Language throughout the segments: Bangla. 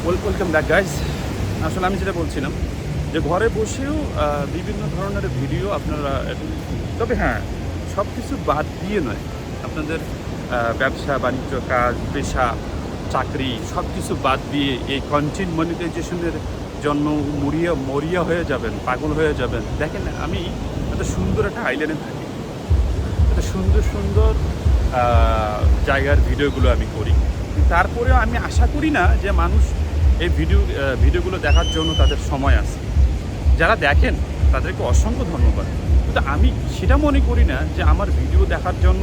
Welcome back guys. আসলে আমি যেটা বলছিলাম যে ঘরে বসেও বিভিন্ন ধরনের ভিডিও আপনারা, তবে হ্যাঁ, সব কিছু বাদ দিয়ে নয়, আপনাদের ব্যবসা বাণিজ্য, কাজ, পেশা, চাকরি সব কিছু বাদ দিয়ে এই কন্টেন্ট মনিটাইজেশনের জন্য মরিয়া হয়ে যাবেন, পাগল হয়ে যাবেন। দেখেন, আমি এত সুন্দর একটা আইল্যান্ডে থাকি, এত সুন্দর সুন্দর জায়গার ভিডিওগুলো আমি করি, তারপরেও আমি আশা করি না যে মানুষ এই ভিডিওগুলো দেখার জন্য তাদের সময় আছে। যারা দেখেন তাদেরকে অসংখ্য ধন্যবাদ, কিন্তু আমি সেটা মনে করি না যে আমার ভিডিও দেখার জন্য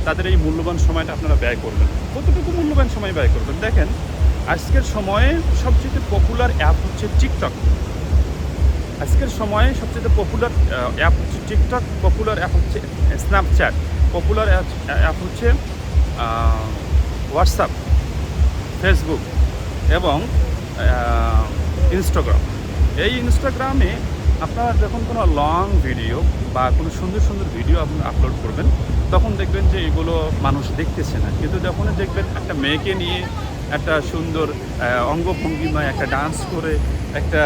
তাদের এই মূল্যবান সময়টা আপনারা ব্যয় করবেন। কতটুকু মূল্যবান সময় ব্যয় করবেন? দেখেন, আজকের সময়ে সবচেয়ে পপুলার অ্যাপ হচ্ছে টিকটক। আজকের সময়ে সবচেয়ে পপুলার অ্যাপ হচ্ছে টিকটক, পপুলার অ্যাপ হচ্ছে স্ন্যাপচ্যাট, পপুলার অ্যাপ হচ্ছে হোয়াটসঅ্যাপ, ফেসবুক এবং ইনস্টাগ্রাম। এই ইনস্টাগ্রামে আপনারা যখন কোনো লং ভিডিও বা কোনো সুন্দর সুন্দর ভিডিও আপনি আপলোড করবেন, তখন দেখবেন যে এগুলো মানুষ দেখতেছে না। কিন্তু যখন দেখবেন একটা মেয়েকে নিয়ে একটা সুন্দর অঙ্গভঙ্গিমায় একটা ডান্স করে, একটা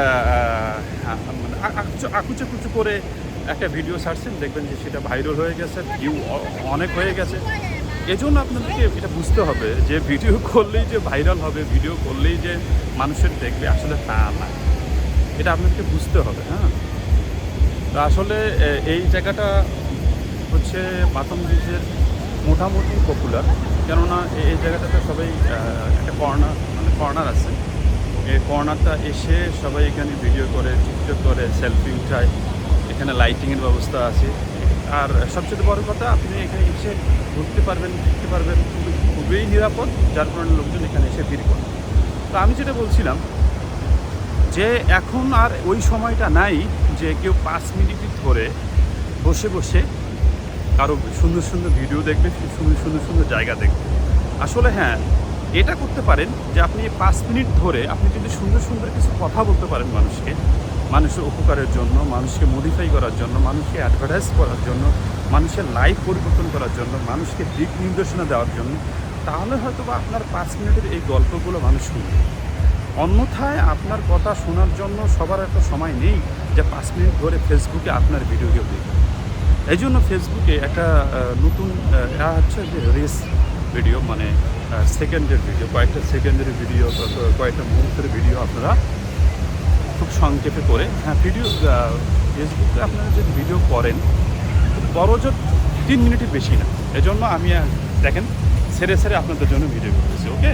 মানে আকুচু করে একটা ভিডিও ছাড়ছেন, দেখবেন যে সেটা ভাইরাল হয়ে গেছে, ভিউ অনেক হয়ে গেছে। এজন্য আপনাদেরকে এটা বুঝতে হবে যে ভিডিও করলেই যে ভাইরাল হবে, ভিডিও করলেই যে মানুষের দেখবে, আসলে তা না। এটা আপনাদেরকে বুঝতে হবে। হ্যাঁ, তো আসলে এই জায়গাটা হচ্ছে মাতম ব্রিজের মোটামুটি পপুলার, কেননা এই জায়গাটাতে সবাই একটা কর্নার আছে। এই কর্নারটা এসে সবাই এখানে ভিডিও করে, টিকটক করে, সেলফি উঠায়। এখানে লাইটিংয়ের ব্যবস্থা আছে, আর সবচেয়ে বড় কথা, আপনি এখানে এসে ঘুরতে পারবেন, দেখতে পারবেন, খুবই নিরাপদ, যার কারণে লোকজন এখানে এসে ভিড় করে। তো আমি যেটা বলছিলাম যে এখন আর ওই সময়টা নাই যে কেউ 5 মিনিট ধরে বসে বসে কারো সুন্দর সুন্দর ভিডিও দেখবে, সুন্দর সুন্দর জায়গা দেখবে। আসলে হ্যাঁ, এটা করতে পারেন যে আপনি 5 মিনিট ধরে আপনি যদি সুন্দর সুন্দর কিছু কথা বলতে পারেন মানুষের উপকারের জন্য, মানুষকে মডিফাই করার জন্য, মানুষকে অ্যাডভার্টাইজ করার জন্য, মানুষের লাইফ পরিবর্তন করার জন্য, মানুষকে দিক নির্দেশনা দেওয়ার জন্য, তাহলে হয়তো বা আপনার 5 মিনিটের এই গল্পগুলো মানুষ শুনবে। অন্যথায় আপনার কথা শোনার জন্য সবার একটা সময় নেই যে 5 মিনিট ধরে ফেসবুকে আপনার ভিডিও দেখবে। এই জন্য ফেসবুকে একটা নতুন হচ্ছে যে রেস ভিডিও, মানে সেকেন্ডের ভিডিও, কয়েকটা সেকেন্ডের ভিডিও, কয়েকটা মুহূর্তের ভিডিও আপনারা খুব সংক্ষেপে করে, হ্যাঁ, ফেসবুকে আপনারা যদি ভিডিও করেন, বড় জোর 3 মিনিটের বেশি না। এজন্য আমি দেখেন ছেড়ে আপনাদের জন্য ভিডিও করতেছি। ওকে।